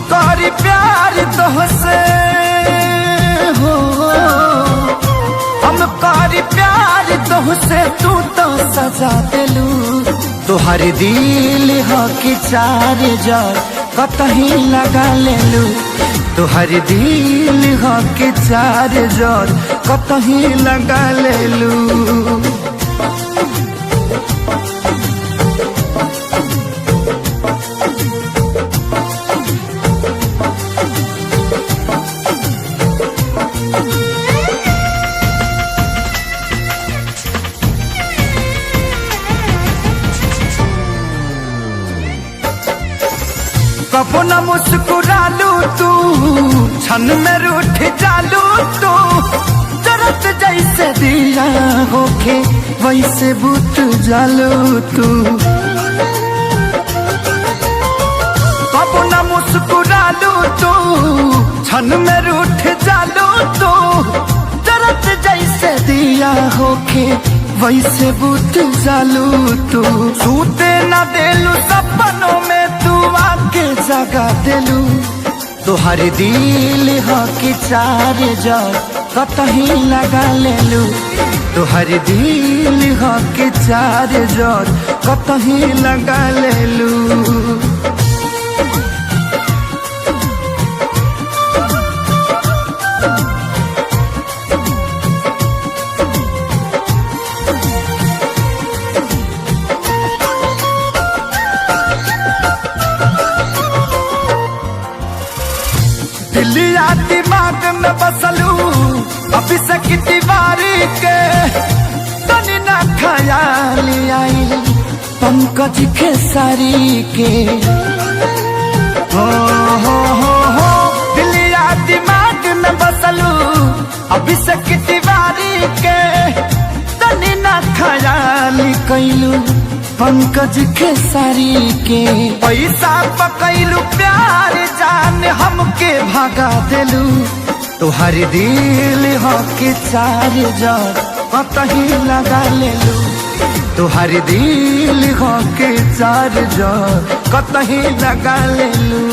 करी प्यार तोहसे हो, हम करी प्यार तोहसे तू तो सजा दिलू। तुहर दिल हो कि चार जार कतही लगा लेलू। तुहर दिल हो कि चार जार कतही लगा लेलू। कबो न मुस्कुरालू तू, क्षण में रूठ जालू तू। जरत जैसे दिया होके वैसे बुत जालू तू। कबो न मुस्कुरालू तू, क्षण में रूठ जालू तू। जरत जैसे दिया होके वैसे बुत जालू तू। सूते न देलू सपनों में तू आके जगा देलू। तुहर दिल हो कि चार जार कतही लगा लेलू। तुहर दिल हो कि चार जार कतही लगा लेलू। दिलिया दिमाग में बसलू अभी से की दीवारी के। तनी ना ख्याल आई पंकज खेसारी के। हो दिलिया दिमाग में बसलू अभी से की दीवारी के। तनी ना ख्याल कैलू पंकज खेसारी के। पैसा पकैलू प्यार जान हमके भागा देलू। तुहर दिल हो कि चार जार कतही लगा लेलू। तुहर दिल हो कि चार जार कतही लगा लेलू।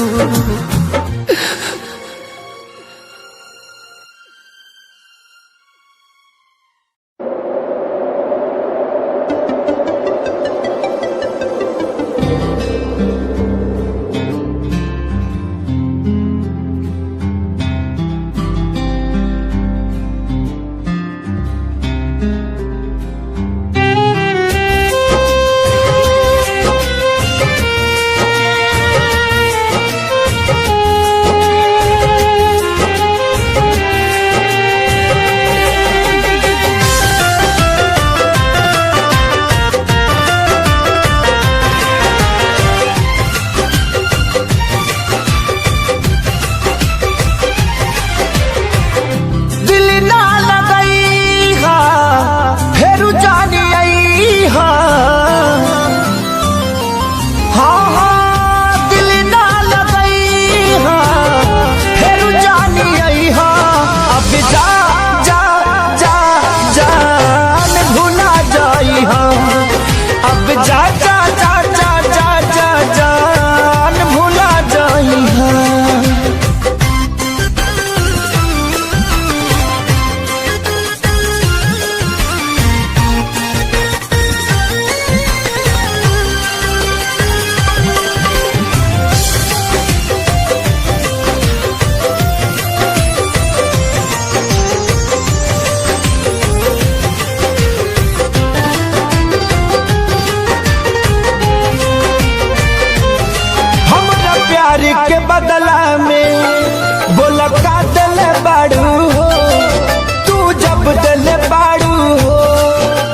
बदला में बोला का दिल बाड़ू हो। तू जब दिल बाड़ू हो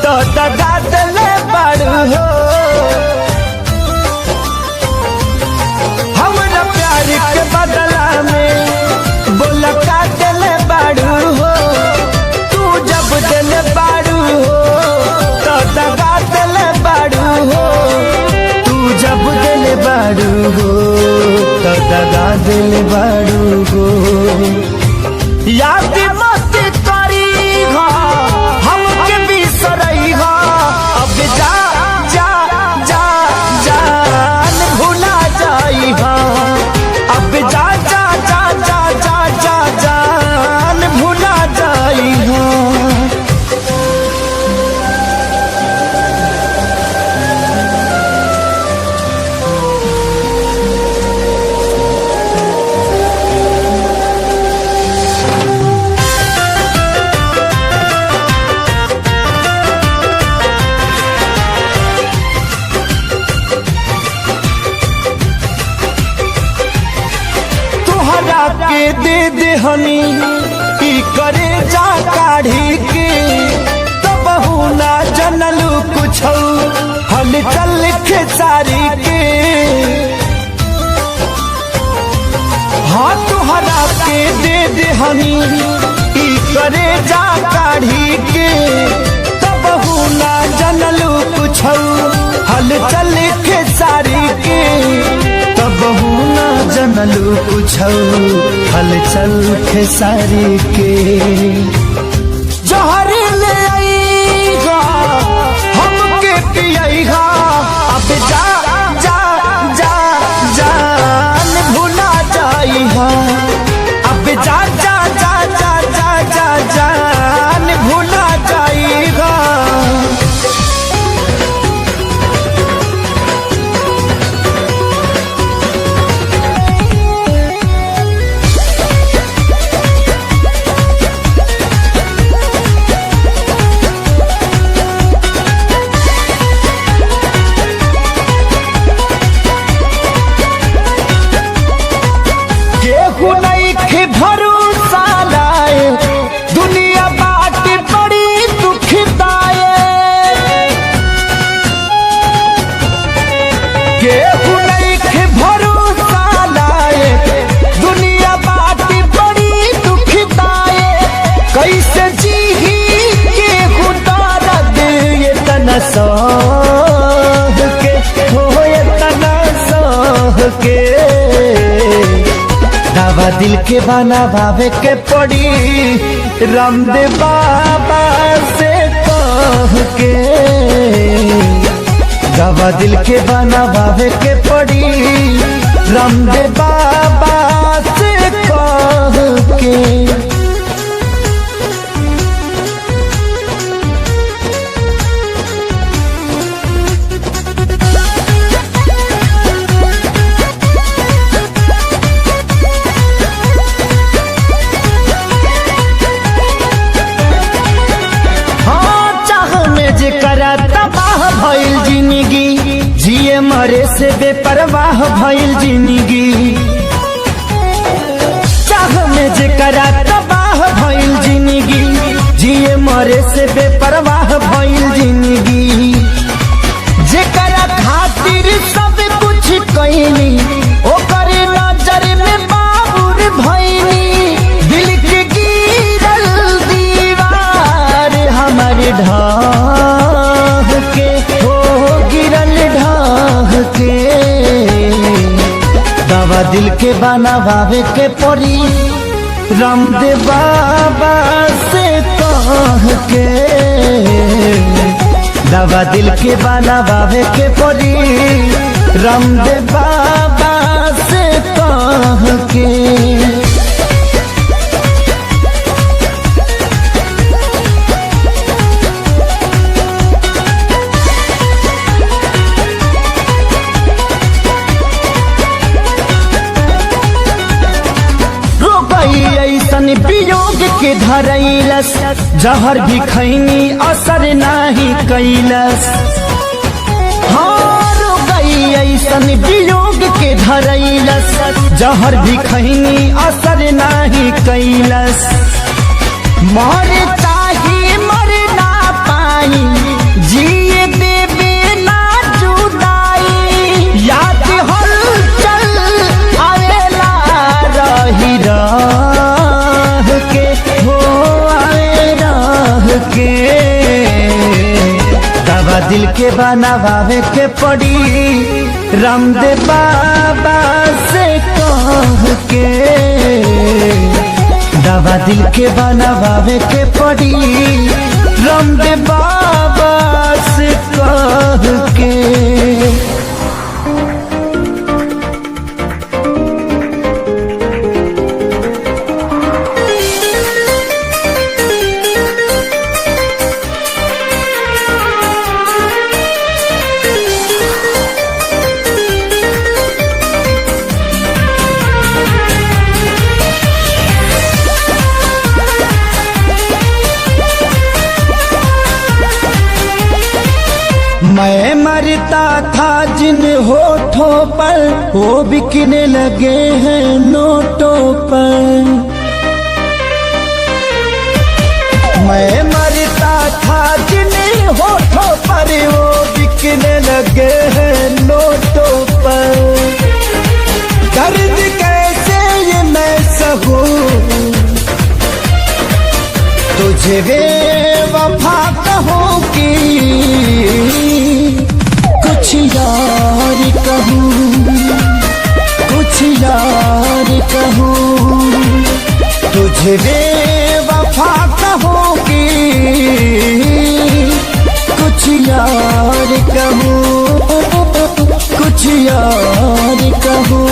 तो दगा दिल बाड़ू हो। हमरा प्यार के बदला में बोला का दिल बाड़ू हो। तू जब दिल बाड़ू हो तो दगा दिल बाड़ू हो। तू जब दिल बाड़ू हो तो दगा दिल बाड़ू हो। याद मत करी हो हमके बिसरई हो। अब जा जा जा जान भुला जाई हो। अब जा दे देहनी ई करे जा काढ़ी के तब ना जनलू कुछ हल चल खेसारी के। हाँ तुहरा के दे देहनी ई करे जा काढ़ी के तब ना जनलू कुछ हल चल खेसारी के तब ना जनलू कुछ हल चल खेसारी के। जहर ले आईगा हमके पियईगा अब जा जा जा जान भुला जाईगा अब जा जा जा जा जा जा जान भुला जाईगा। भरोसा लाए दुनिया बाट बड़ी दुखदाए केहू नहीं भरोसा लाए दुनिया बाट बड़ी दुखदाए कैसे जीही केहू दर्द ये तना सह के हो ये तना सह के। दवा दिल के बना भावे के पड़ी रामदेव बाबा से कह के। दवा दिल के बना भावे के पड़ी रामदेव बाबा से कह के। भइल जिंदगी जिए मरे से बेपरवाह भइल जिंदगी चाह में जेकरा तबाह भइल जिंदगी जिए मरे से बेपरवाह भइल जिंदगी। जेकरा खातिर सब कुछ कइनी ओकर नजर में बाबुर भइनी दिल के गिरल दीवार हमारे ढाह के दवा दिल के बनावे के पड़ी रामदेव बाबा से कह के। दवा दिल के बनावे के पड़ी रामदेव बाबा से कह के। वियोग के धरैलस जहर भी खैनी असर नाही कैलस। हार गई ऐसन वियोग के धरैलस जहर भी खैनी असर नाही कैलस। मर चाहे मर ना पाई जिए देवे ना जुदाई याद हल चल आवेला रही दवा दिल के बनावे के पड़ी रामदेव बाबा से कह के। दवा दिल के बनावे के पड़ी रामदेव बाबा से कह के। मैं मरता था जिन होठों पर वो बिकने लगे हैं नोटों पर। मैं मरता था जिन होठों पर वो बिकने लगे हैं नोटों पर। दर्द कैसे ये मैं सहूं, तुझे बेवफा कहूं कि कुछ यार कहूं, कुछ यार कहूं। तुझे बेवफा कहूं कि कुछ यार कहूं, कुछ यार कहूं।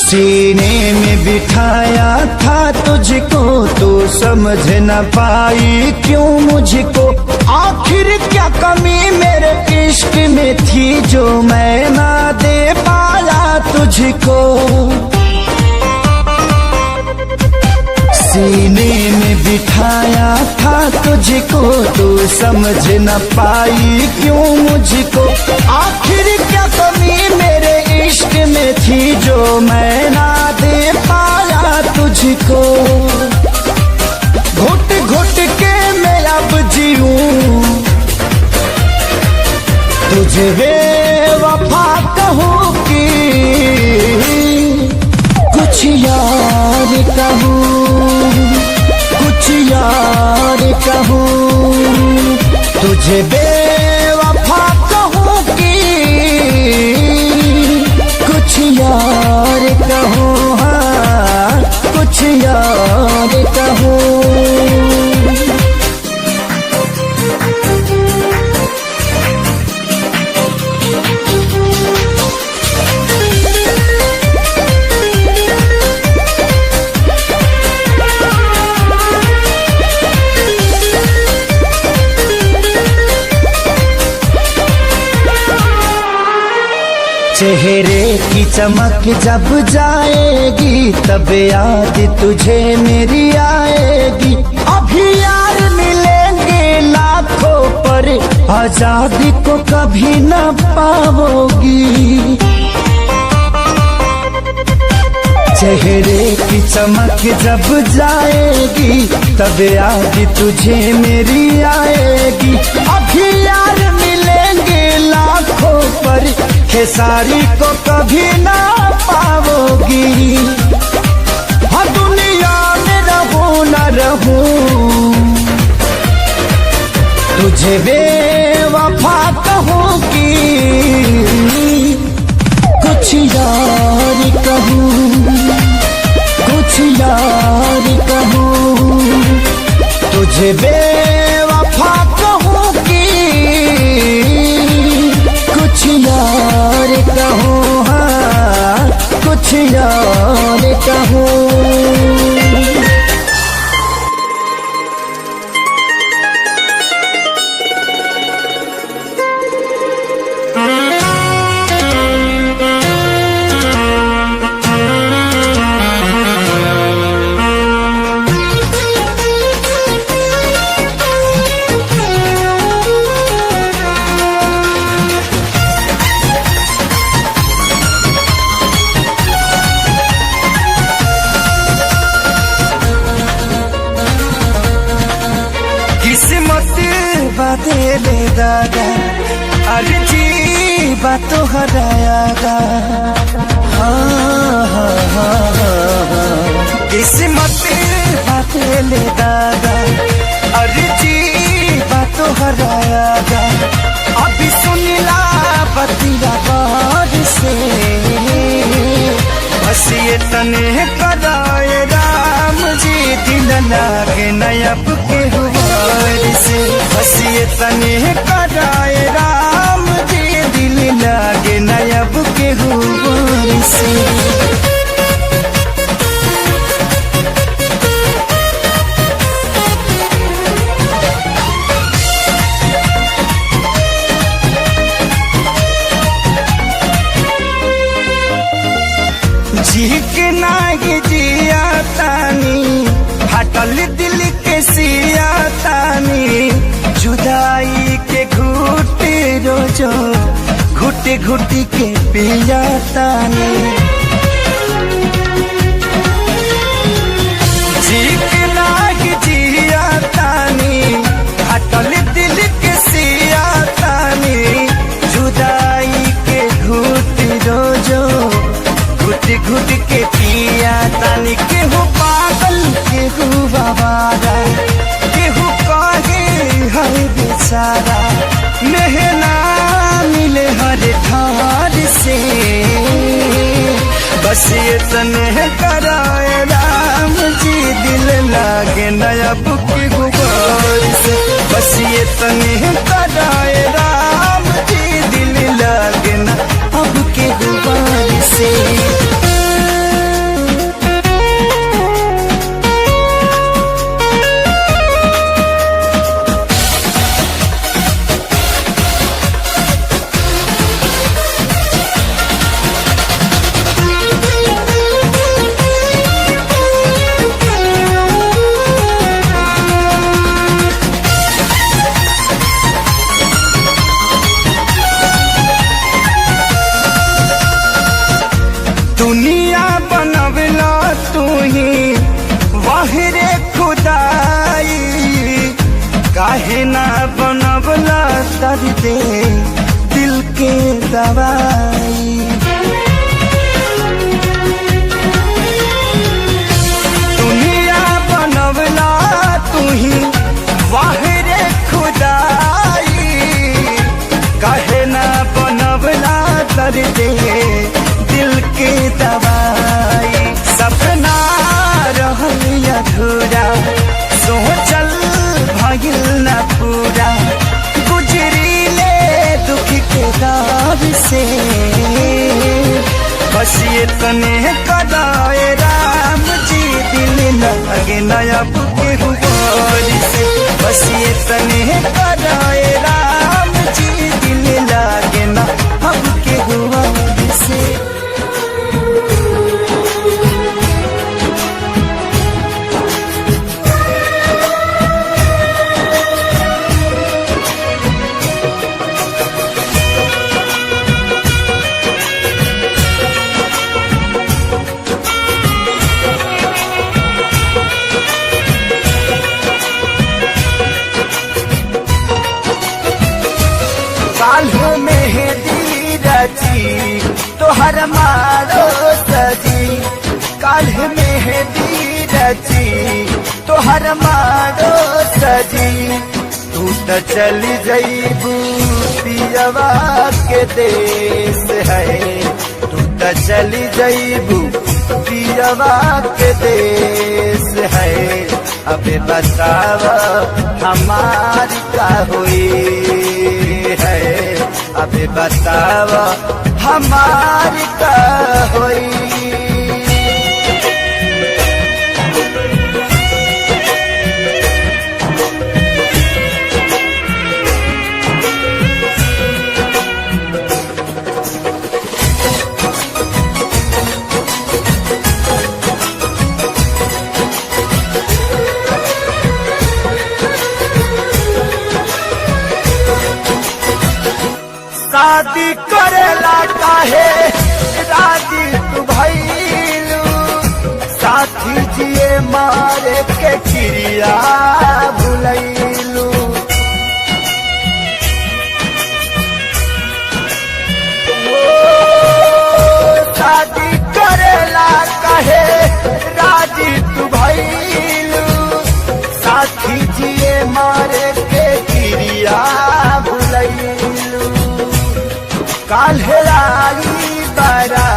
सीने में बिठाया था तुझको, तू समझ न पाई क्यों मुझको। आखिर क्या कमी मेरे इश्क में थी जो मैं ना दे पाया तुझको। सीने में बिठाया था तुझको, तू समझ न पाई क्यों मुझको। आखिर क्या कमी मेरे इश्क में थी जो मैं ना दे पाया तुझको। घुट घुट के मैं अब जीऊं, तुझे बेवफा कहूं कि कुछ यार कहूं, कुछ यार कहूं। तुझे बेवफा कहूं कि कुछ यार कहूं, हाँ कुछ यार कहूं। चेहरे की चमक जब जाएगी तब याद तुझे मेरी आएगी। अभी यार मिलेंगे लाखों पर आजादी को कभी न पाओगी। चेहरे की चमक जब जाएगी तब याद तुझे मेरी आएगी। अभी यार मिलेंगे लाखों पर खेसारी को कभी ना पाओगी। हाँ दुनिया में रहूं न रहूं, तुझे बेवफा कहूं कि कुछ यार कहूं, कुछ यार कहूं। तुझे बेवफा कहूं कि कुछ यार कहूं, हाँ कुछ यार कहूं। दे ले दादा अर्जी बात हरायागा। हाँ हाँ हाँ हाँ किस्मत बात ले दादा अर्जी बात हरायागा। अभी सुनिला बतिया बार से बस ये तने कराए राम जी दिल लागे नयब के हुआर से। बस ये तने कराए राम जी दिल लागे नयब के हुआर से। रोजो घुटी घुटी के पिया तानी जीना की जिया तानी हटल दिल के सिया तानी जुदाई के घुटी रोजो घुटी घुटी के पिया तानी केहू पागल केहू बाबारा केहू कहे है बेचारा मेहना मिले हर ठार से बस ये तने कराए राम जी दिल लागे नया बुकी गुबार से बस ये तने कराए राम जी दिल लागे ना अब के गुबार से दुनिया बनवला तू ही वाहिरे खुदाई काहे ना बनवला दर्द दिल के दवाई दुनिया बनवला तू ही वाहिरे खुदाई काहे ना बनवला दर्द दिल के दवाई सपना रहल अधूरा सोचल भइल न पूरा गुजरीले दुख के दौर से बस ये तने कदाए राम जी दिल लगे नया बुके गुबार से बस ये तने कदाए राम जी दिल लगे ना अब के गुबार से काल्ह मेहंदी रची तोहर मारो सजी काल्ह मेहंदी रची तोहर मारो सजी तू तो चली जईबू पियवा के देश है तू तो चली जईबू पियवा के देश है अबे बताव हमारी का हुई है अबे बताव हमारी का हुई शादी करेला काहे राजी तू भइलू साथी जिए मारे के चिड़िया भुलैलू शादी करेला काहे राजी तू भइलू साथी जिए मारे के चिड़िया भुलैलू काल्हे आई बारा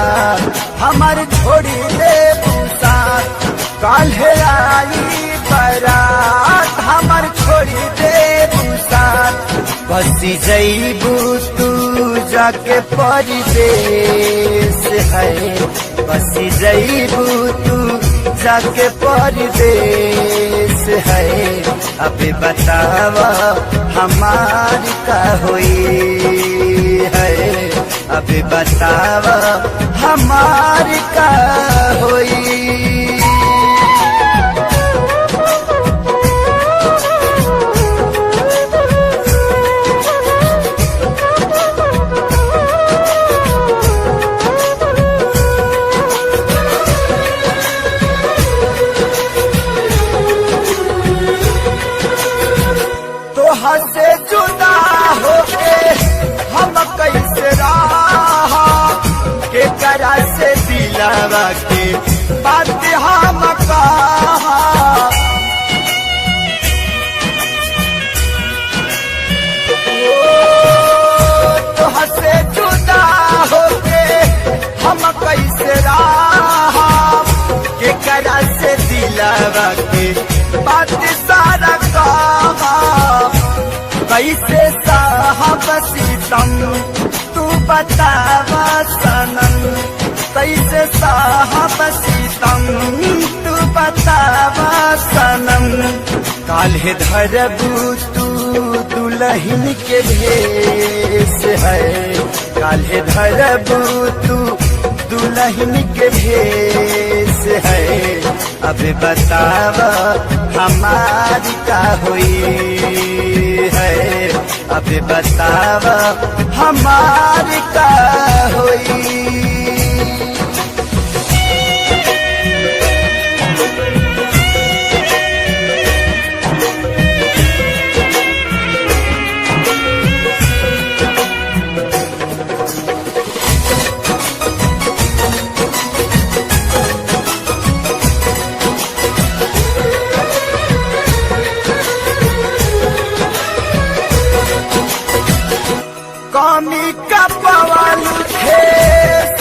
हमार छोड़ी दे साथ काल्हे आई बारा हमार छोड़ी दे साथ बसी जईबू तू जाके परदेश है बसी जईबू तू जाके परदेश है अबे बताव हमारी का हुई है अभी बताव हमारी का हुई दिलवा के बात सारा कहा कैसे साहब सीतम तू बतावा सनम कैसे साहब सीतम तू बतावा सनम काल्हे धरबू तू दुल्हन के भेष है काल्हे धरबू तू दुल्हन के भेष है अब बतावा हमारी का हुई है अब बतावा हमारी का हुई। कमी का पवन थे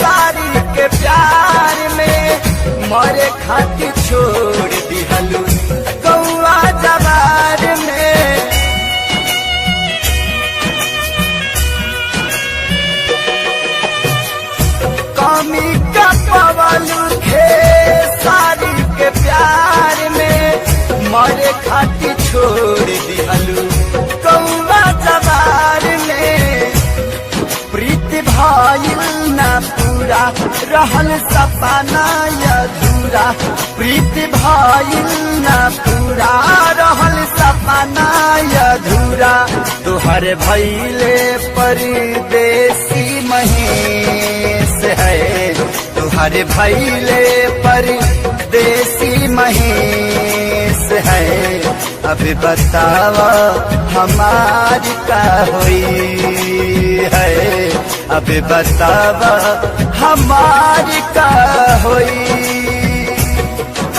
सारी के प्यार में मरे खातिर छोड़ दिहलू कौआ जवार में कमी का पवन थे सारी के प्यार में मरे खातिर छोड़ दिहलू कौआ जवार में प्रीति भाईल न पूरा रहल सपना अधूरा प्रीति भाईल न पूरा रहल सपना अधूरा तुहर भैले परदेसी महेश है तुहर भैले परदेसी महेश है अब बतावा हमारी का हुई है अब बतावा हमारी का हुई।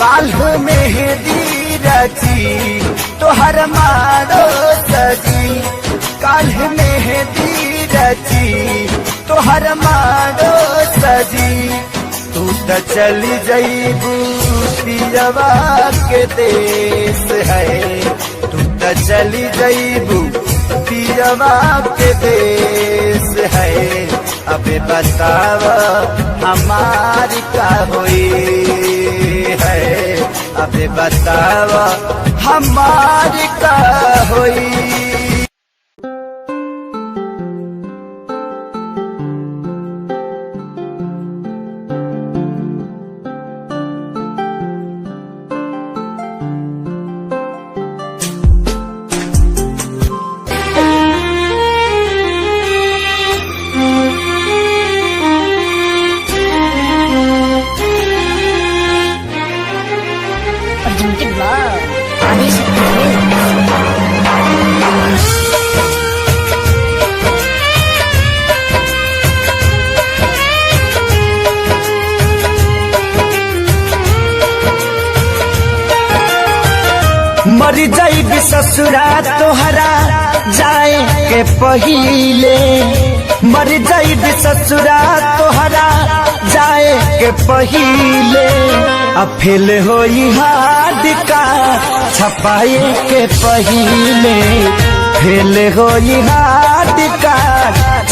काल्ह मेहंदी रची तोहर मारो सजी काल्ह मेहंदी रची तोहर मारो सजी तू तो चली जईबू पियवा के देश है तू तो चली जईबू पियवा के देश है अब बतावा हमारी का हुई है अब बतावा हमारी का हुई। मर जाइब ससुरा तोहरा जाए के पहिले मर जाइब ससुरा तोहरा जाए के पहिले अब फेल होई हाथ का छपाए के पहिले फेल होई हाथ का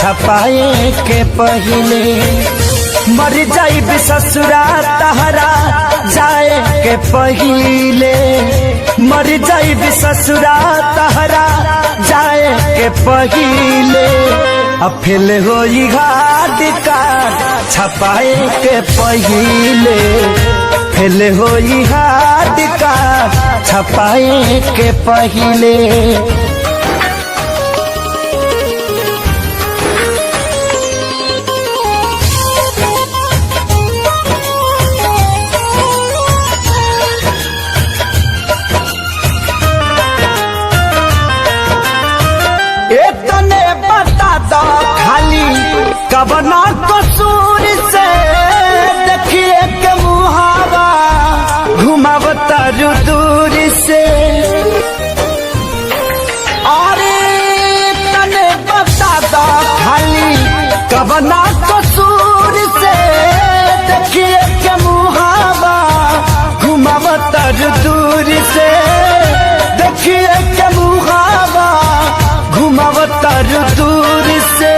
छपाए के पहिले मर जाइब ससुरा तोहरा जाए के पहिले मर जाइब ससुरा तोहरा जाए के पहिले अब फेल होई घाट का छपाए के पहिले फेल होई घाट का छपाए के पहिले। कबना कसूर से देखिए के मुहावा घुमावता दूर से अरे तने बता दो खाली कबना कसूर से देखिए के मुहावा घुमावता दूर देखिए के मुहावा घुमावतर दूर से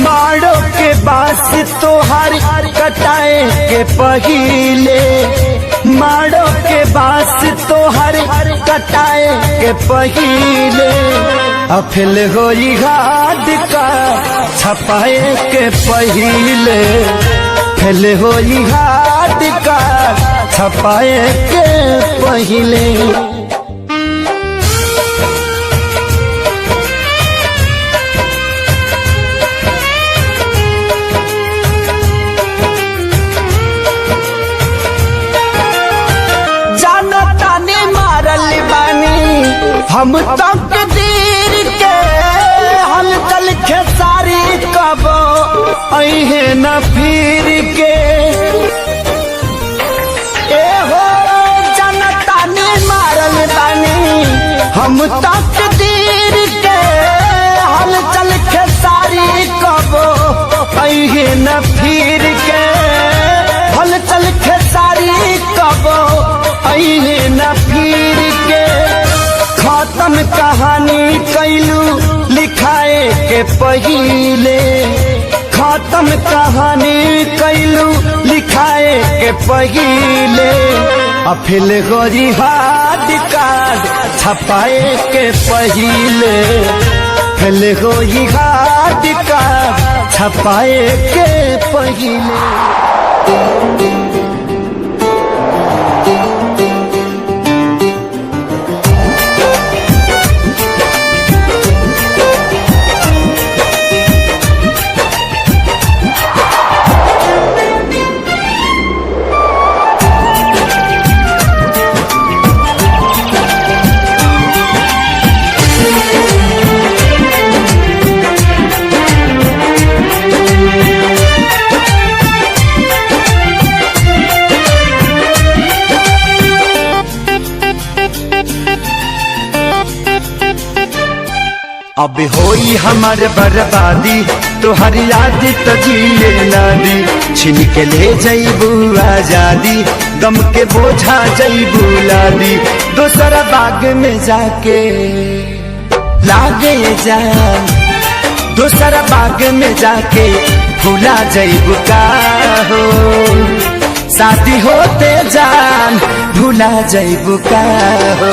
मारो के बास तोहार कटाए के पहिले मारो के बास तोहार कटाए के पहिले अफिल होई घाट का छपाए के पहिले फेल होई घाट का छपाए के पहिले। हम तक दीर के हलचल खेसारी कब अहे न फिर के ए हो जनता ने मारल बानी हम तक दीर के हलचल खेसारी कब अहे न फिर के हलचल खेसारी कब अहे न फिर के खत्म कहानी कैलू लिखाए के पहिले खत्म कहानी कैलू लिखाए के पहिले अफिल गोरी हाथ कार्ड छपाए के पहिले फिल गोरी हाथ कार्ड छपाए के पहिले। अब होई हमार बर्बादी तोहर याद तो जिए नादी छिन के ले जईबू आजादी गम के बोझा जईबू लादी दोसरा बाग में जाके लागे जान दोसरा बाग में जाके भूला जईबू का हो शादी होते जान भूला जईबू का हो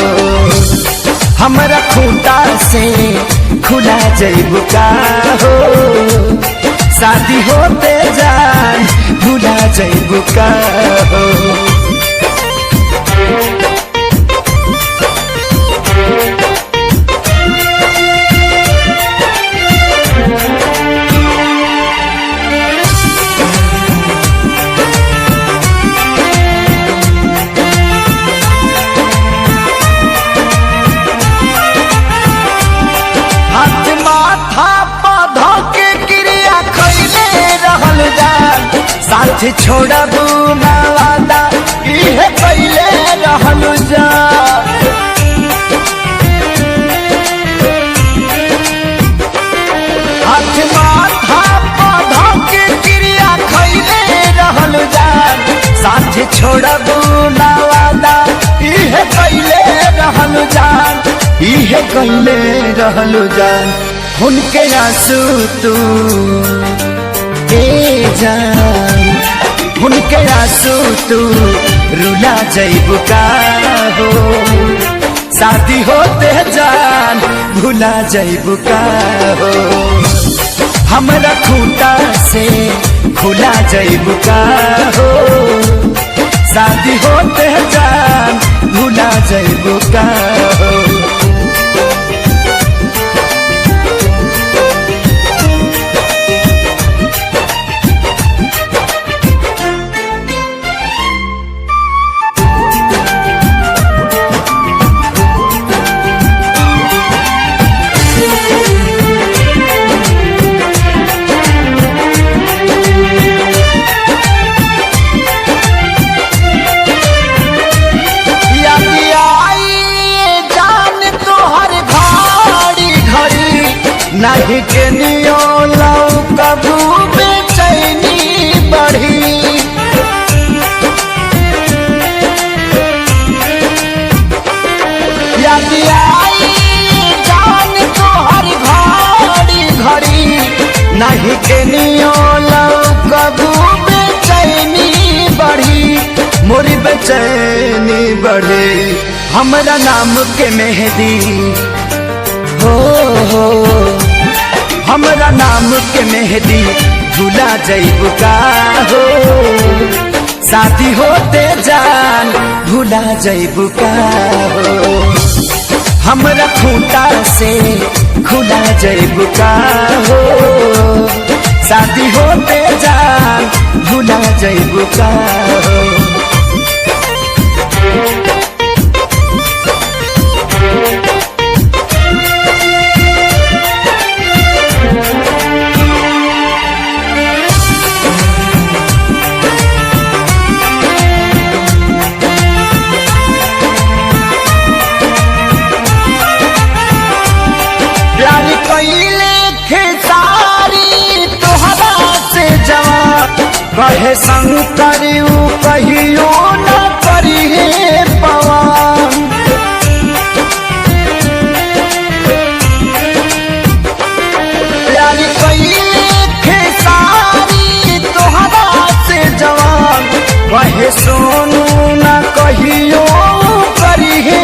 हमारा खूंटा से खुला जईबू का हो शादी होते जान भूला जईबू का हो। साथ छोड़बू ना वादा इहे पहले रहलू जा हाथ माथा पौधा के क्रिया खैले रहलू जा साथ छोड़बू ना वादा इहे पहले रहलू जान इहे पहले रहलू जान उनके आंसू तू जान उनके आंसू तू रुला जईबू का हो शादी होते जान भूला जईबू का हो हमरा खूंटा से खुला जईबू का हो शादी होते जान भूला जईबू का हो। नहीं के नियो लाऊ कबू बेचैनी बढ़ी याद याद आई जान तोहर घड़ी घड़ी नहीं के नियोला कबू बेचैनी बढ़ी मोरी बेचैनी बढ़ी हमरा नाम के मेहंदी हो हमरा नाम के मेहंदी भुला जइबू का हो शादी होते जान भुला जइबू का हो हमरा खूंटा से खुला जइबू का हो शादी होते जान भुला जइबू का हो कहे शंकर कहियो न करी हे पवन प्यारी कइले खेसारी तोहरा से जवान कहे सोनू न कहियो करी हे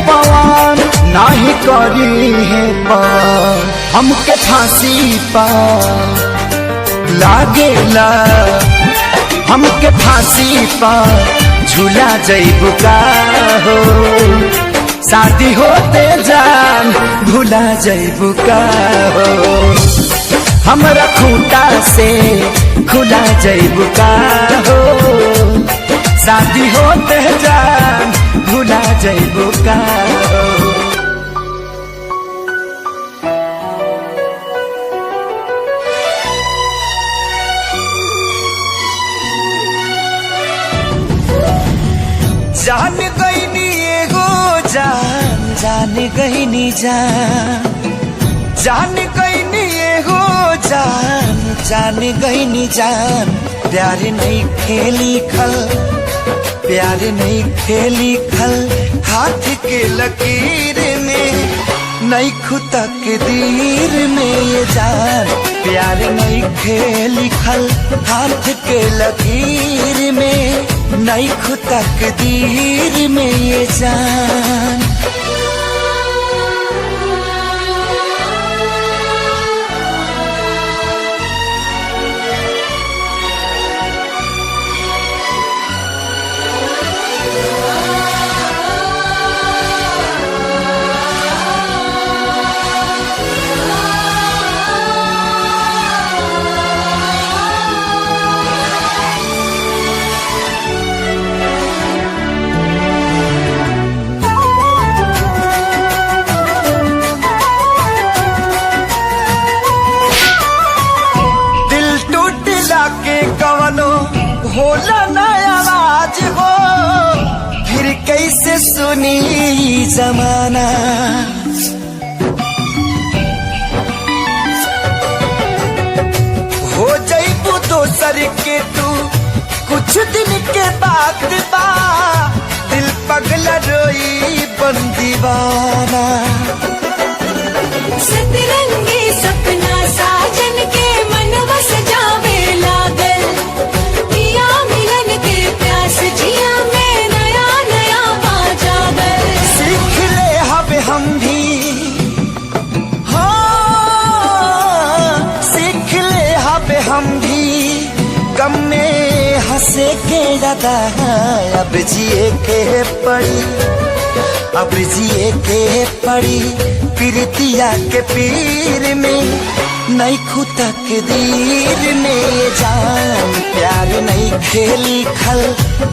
पवन नहीं करी हे पवन हमके फांसी पा लागेला हमके फांसी पर झूला जइबू का हो शादी होते जान भुला जइबू का हो हमरा खूंटा से खुला जइबू का हो शादी होते जान भुला जइबू का हो जान गईनी एगो जान गईनी जान गईनी एगो जान गईनी जान प्यार नहीं खेली खल प्यार नहीं खेली खल हाथ के लकीर में नहीं खुतक दीर में ये जान प्यार नहीं खेली खल हाथ के लकीर में नहीं खुतक दीर में ये जान होला ना आवाज हो फिर कैसे सुनी जमाना हो जइबू दोसर के तू कुछ दिन के बाद बा दिल पगला रोई बन दीवाना सतरंगी सपना साजन के मनवा सजावे लागल पिया मिलन के प्यास जिया में नया नया पा जागल सीख ले हब हम भी सीख ले हब हम भी गम में हंसे के दादा अब जिए के पड़ी अब जिए के पड़ी प्रीतिया के पीर में नहीं खुतक दीर में जान प्यार नहीं खेली खल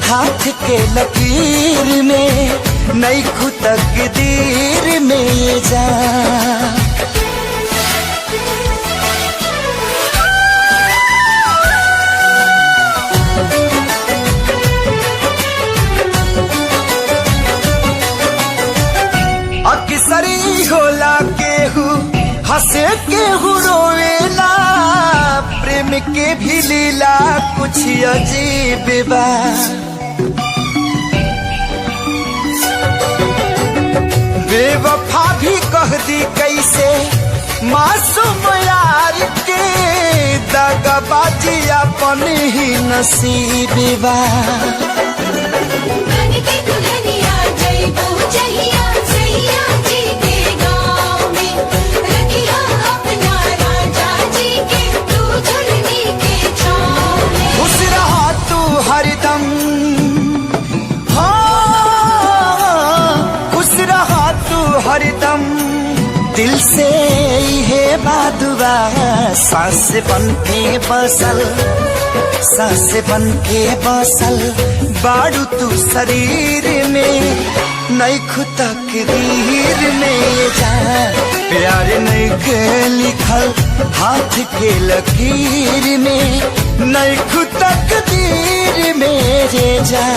हाथ के लकीर में नहीं खुतक दीर में जान अक्सरी होला केहू हंसे केहू रोवेला प्रेम के भी लीला कुछ अजीब बा बेवफा भी कह दी कैसे मासूम यार के, दगाबाजी अपन ही नसीब बा। बन के दुल्हनिया जइबू जहिया सैया जी के गाँव में, रखिया अपना राजा जी के तू झुलनी के छाँव में। खुश रहा तू हरदम, हाँ खुश रहा तू हरदम, दिल से है बादुआ। सांस बन के बसल, सांस बन के बसल बाड़ू तू शरीर में, नैखु तकदीर में जा। प्यार नैखे लिखल हाथ के लकीर में, नैखु तकदीर में जा।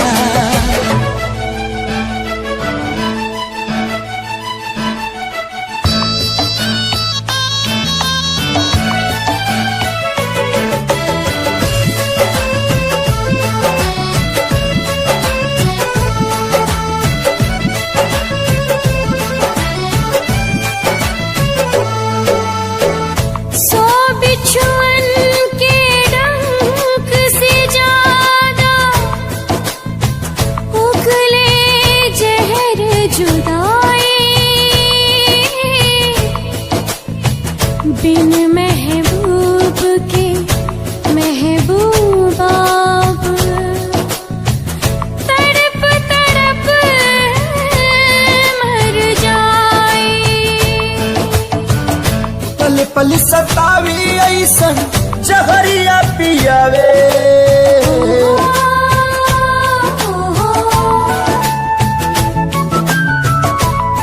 बिन महबूब के महबूबा तड़प तड़प मर जाए। पल पल सतावी ऐसन जहरिया पियावे,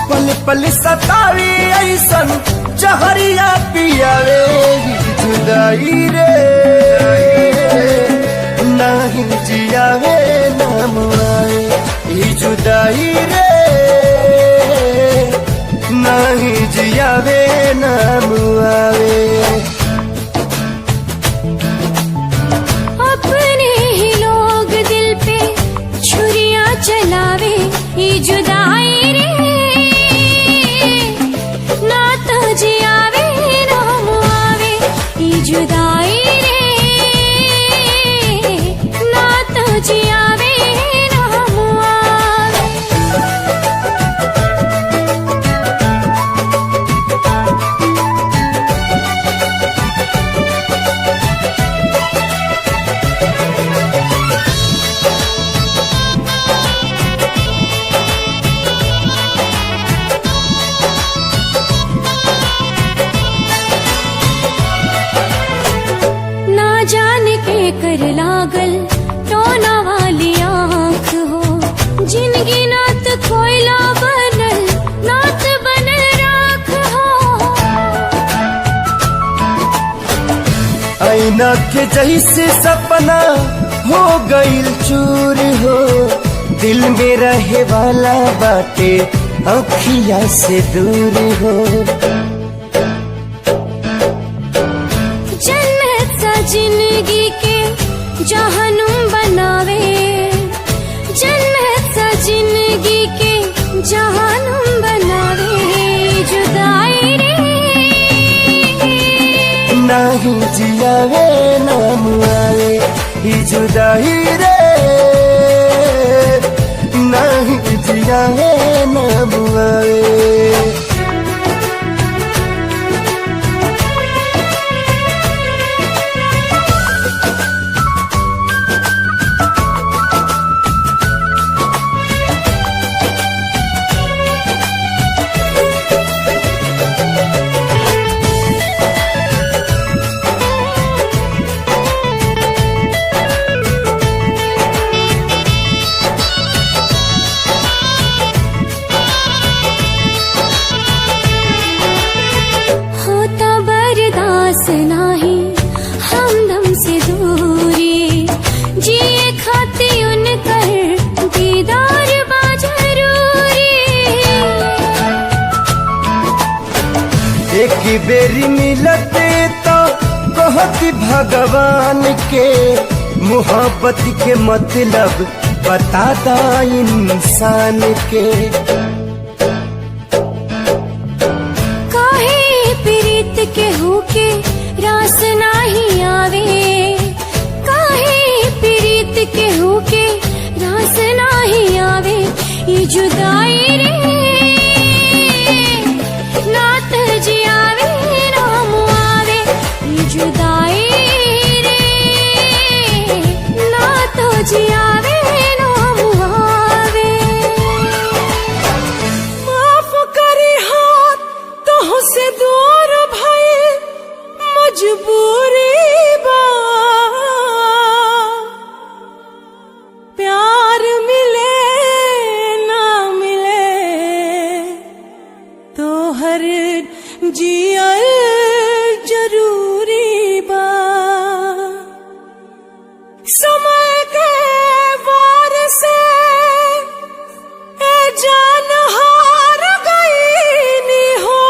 पल पल सतावी ऐसन जहरिया पियावे। जुदाई रे नहीं जियावे नाम आए, जुदाई रे नहीं जियावे नाम आवे। अपने ही लोग दिल पे छुरियां चलावे, ये जुदाई रे ना तो जियावे नाम आवे। ये जुदाई रे ना तो जियावे नाम आवे। जाने के कर लागल टोना वाली आँख हो, जिनगी नात कोयला बनल नात बनल राख हो। ऐना के जैसे सपना हो गईल चूर हो, दिल में रहे वाला बाटे अखिया से दूर हो। जिंदगी के जहनुम बनावे, जन्नत सा जिंदगी के जहनुम बनावे। जुदाई रे नहीं जियावे नाम आवे, जुदाई रे नहीं जियावे नाम आवे। नाही हमदम से दूरी, जिए खाती उनकर दीदार बा जरूरी। एक बेरी मिलते तो कहती भगवान के, मोहब्बत के मतलब बताता इंसान के। केहू के रास नाही आवे, काहे पीड़ित केहू के रास नाही आवे। ये जुदाई रे नात जियावे राम आवे, ये जुदाई रे नात जियावे राम आवे। माफ करी हाथ तोह से दूर भई मजबूरी बा, प्यार मिले ना मिले तो हर जियल जरूरी बा। समय के वार से ए जान हार गईनी हो,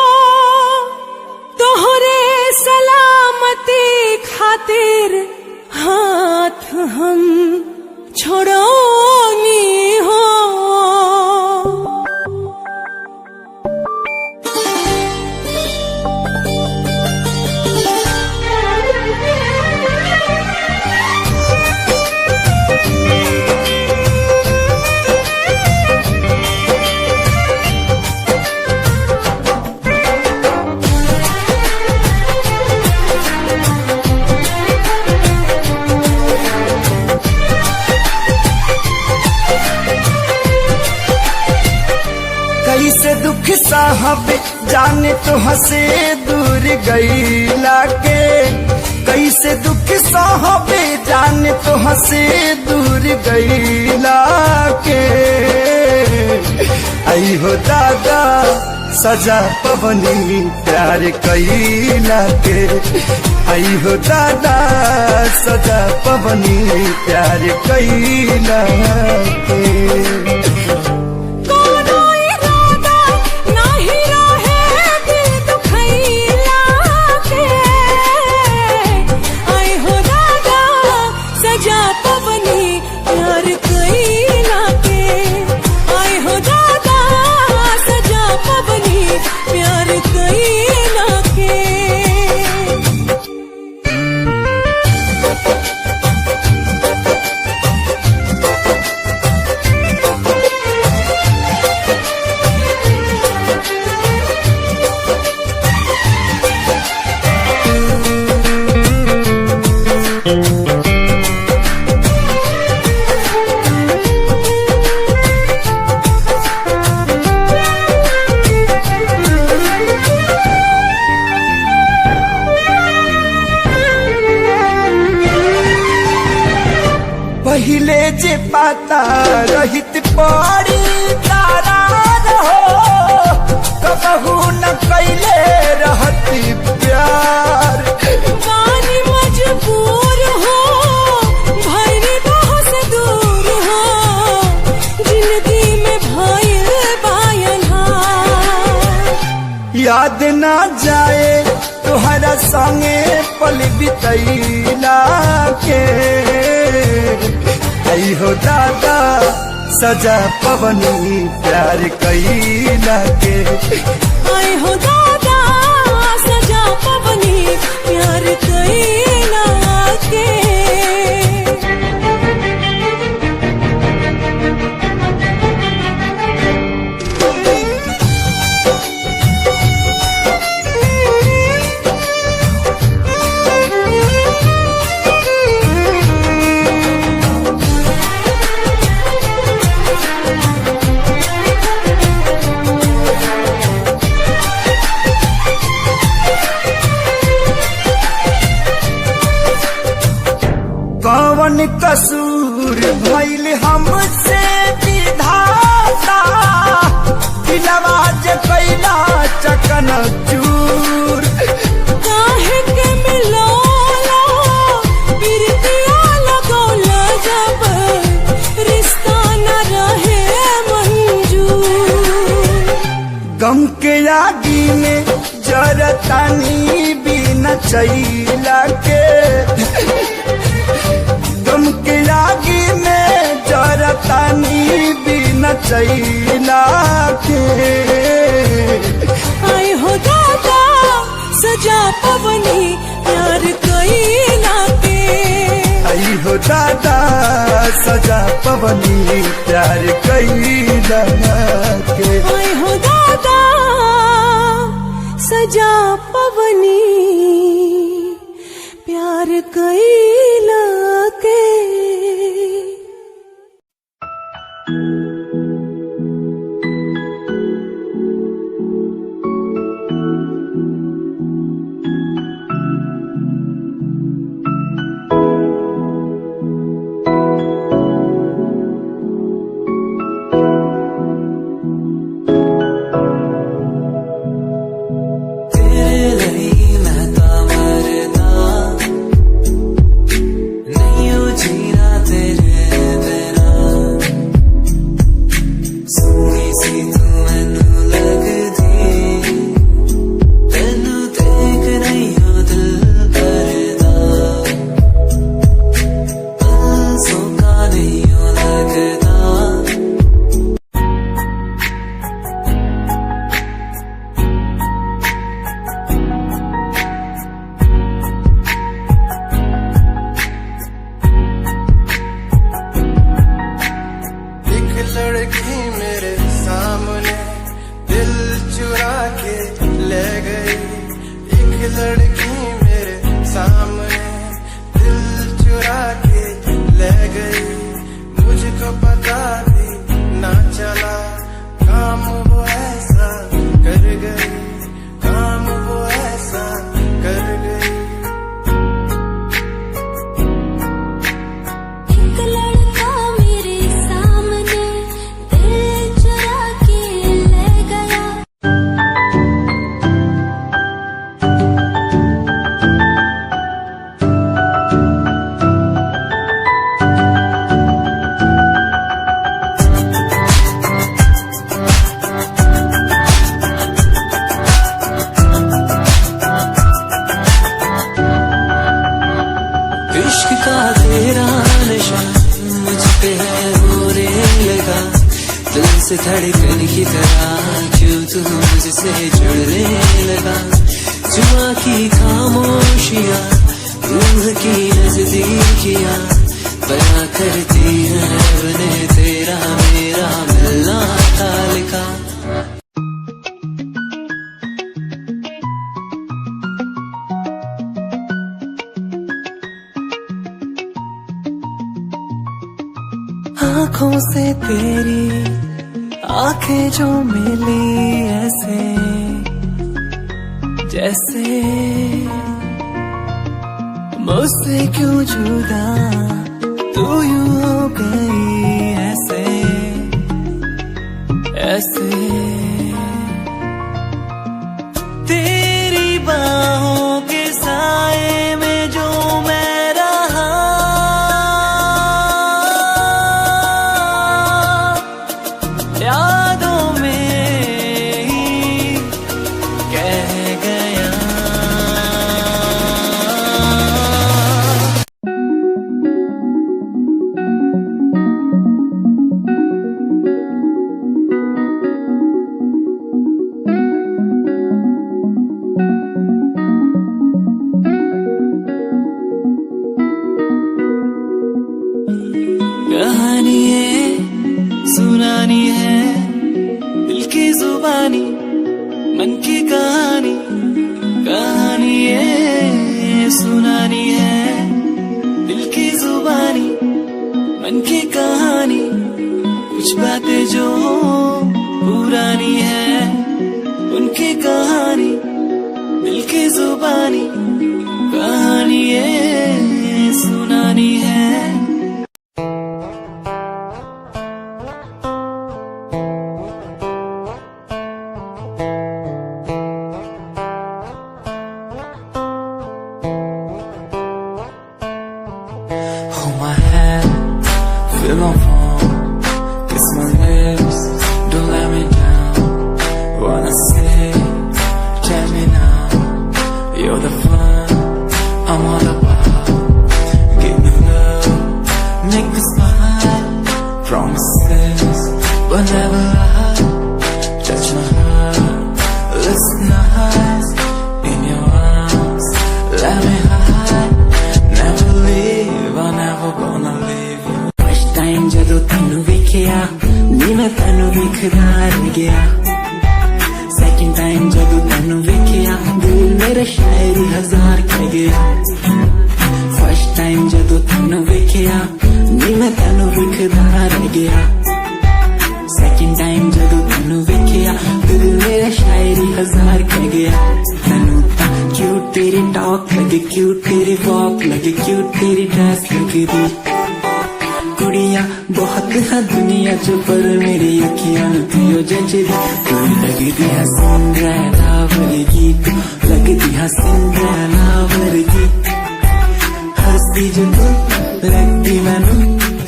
तोहरे सलामती खातिर हाथ हम छोड़ोनी हो। कैसे दुख साहब जाने तो हंसे दूर गईला के, कैसे दुख साहब जाने तो हंसे दूर गईला के। आई हो दादा सजा पवनी प्यार कईला के, आई हो दादा सजा पवनी प्यार कईला के। पहिले जे पाता रहित पड़ी तारा रहो, कबहू न कैले रहती प्यार। वानी मजबूर हो भरी बाहों से दूर हो, जिंदगी में भइल बायनहार। याद ना जाए तुहरा संगे पल बितैला के, आई हो दादा सजा पवनी प्यार कईला के। आई हो दादा सजा पवनी प्यार कईला के। कौन कसूर भइल हमसे विधाता, दिलवा जे कैला चकन चूर। काहे के मिलोला बिरतिया लगौला, जब रिश्ता न रहे मंजूर। गम के आगी में जरतानी बिना चैला के, गम के आगी में जरतानी बिना चैला के। आई हो दादा सजा पवनी प्यार कैला के। आई हो दादा सजा पवनी प्यार कैला के। आई हो दादा सजा पवनी प्यार कैला के। लड़की मेरे सामने दिल चुरा के ले गई। एक लड़की मेरे सामने दिल चुरा के ले गई। मुझको पता भी ना चला काम वो ऐसा कर गई। काम वो ऐसा कर गई। एक लड़का मेरे सामने दिल चुरा के ले गया। इश्क का तेरा नशा मुझ पे है होने लगा। दिल से धड़कन की तरह क्यों तू मुझसे जुड़ने लगा। जुआ की खामोशियाँ रूह की नजदीकियाँ बयां करती है रब ने तेरा मेरा मिलना था लिखा। आँखों से तेरी आंखें जो मिली ऐसे जैसे मुझसे क्यों जुदा तू यूं हो गई ऐसे ऐसे। तेरी बाहों के साए में जो मैं रहा यादों में ही कह गया। कहानी है सुनानी है दिल की जुबानी मन की कहानी। कहानी है सुनानी है दिल की जुबानी मन की कहानी। कुछ बातें जो पुरानी है उनकी कहानी दिल की जुबानी। कहानी है सुनानी है। Hold my hand, feel my palm, kiss my lips, don't let me down. Wanna say, tell me now, you're the fun I'm all about. Give me love, make me smile, promises but never lie. Touch my heart, listen nice in your eyes. Gaya second time जदों तैनू वेखिया दिल मेरा शायरी हजार कह गया first time जदों तैनू वेखिया नी मैं तैनू विखदा रह गया सेकंड टाइम जदों तैनू वेखिया दिल मेरा शायरी हजार कह गया तैनू तां क्यूट तेरी टॉक लगे क्यूट तेरी वॉक लगे क्यूट तेरी ड्रेस लगे दी कुड़ियां बहुत है दुनिया च पर मेरी अखियां थियो जजदी तू लगदी है सिंड्रेला वर्गी तू लगदी है सिंड्रेला वर्गी हंसदी जो तू लगदी मैनू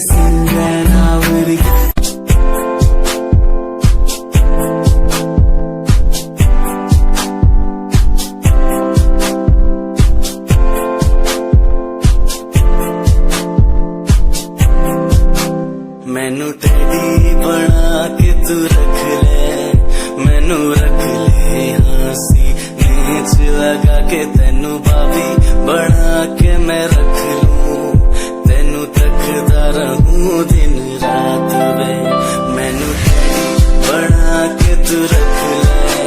सिंड्रेला वर्गी मैनू टेडी बना के तू रख ले मैनू रख ले हंसी नीच लगा के तेनू भाभी बना के मैं रख लूं तेनू तकदा रहूं दिन रात वे मैनू टेडी बना के तू रख ले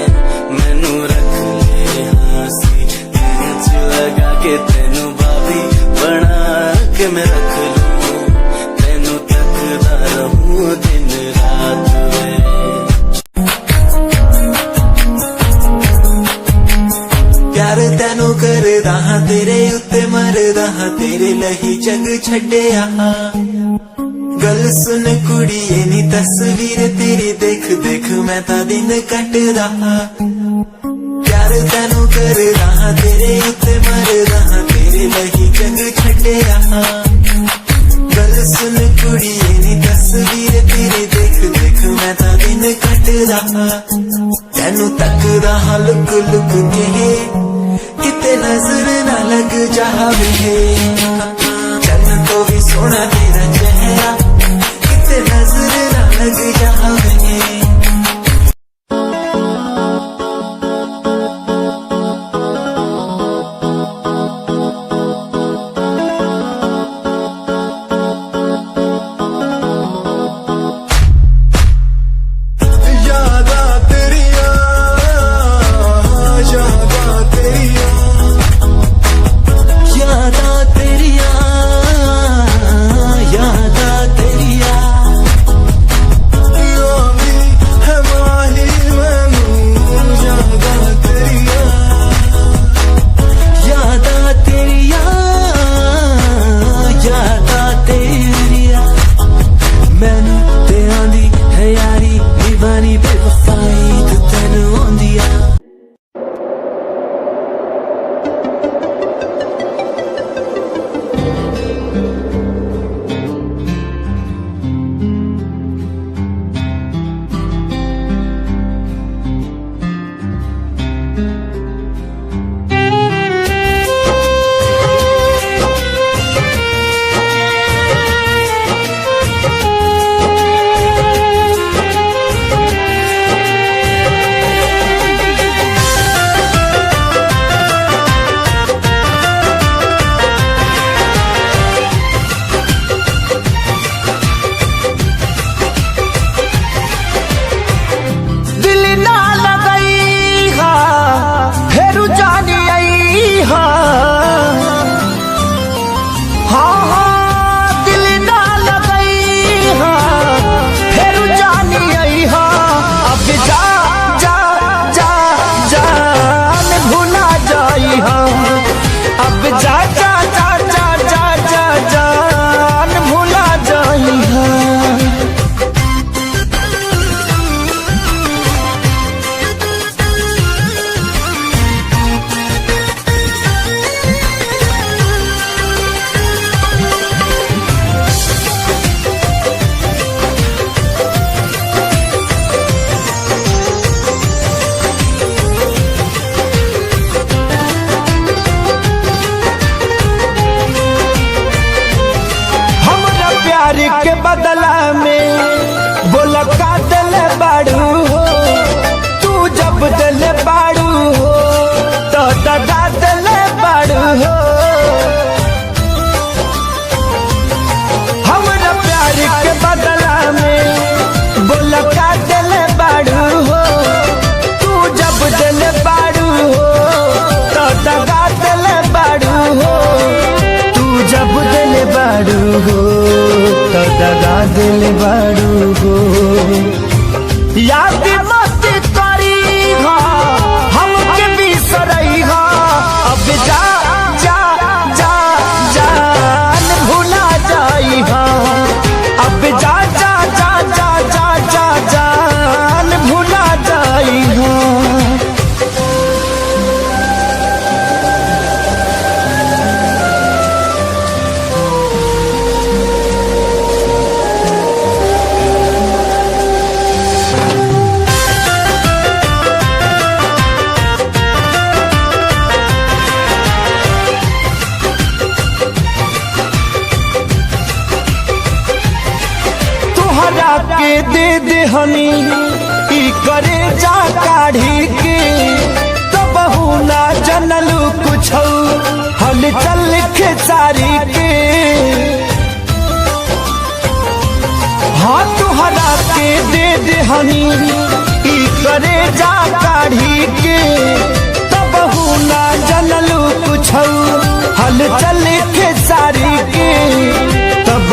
मैनू रख ले हंसी नीच लगा के तेनू भाभी बना के मैं रख लूं दिन रात प्यार तैनू करदा हां तेरे उत्ते मरदा हां तेरे लही जग छड्डिया गल सुन कुड़िए नी तस्वीर तेरी देख देख मैं तां दिन कटदा प्यार तैनू करदा हां तेरे उत्ते मरदा हां तेरे लही जग छड्डिया गल सुन कुड़िए नी तस्वीर तेरी देख देख मैं तां दिन कटदा तैनू तकदा हां लुक लुक के किते नजर ना लग जावे चन्न तो भी सोना तेरा चेहरा किते नजर ना लग जावे दिल बारू हो। याद मत करी हो हमके बिसरई हो, अब जा जा जा जान भुला जाई हो, अब जा जा जा जा जा जा जान भुला जाई हो। तोहरा के दे दे हनी ई करे जा काढ़ी के, तो बहु ना जनलू कुछ हल चल खेसारी के। हाँ तोहरा के दे दे हनी ई करे जा काढ़ी के, तो बहु ना जनलू कुछ हल चल खेसारी के, तब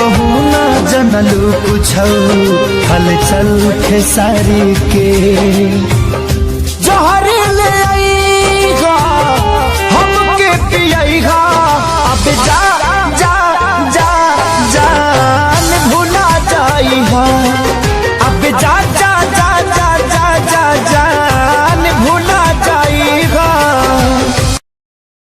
ना जनलू कुछ हलचल खेसारी के। जहर ले आईगा हमके पियाईगा, अब जा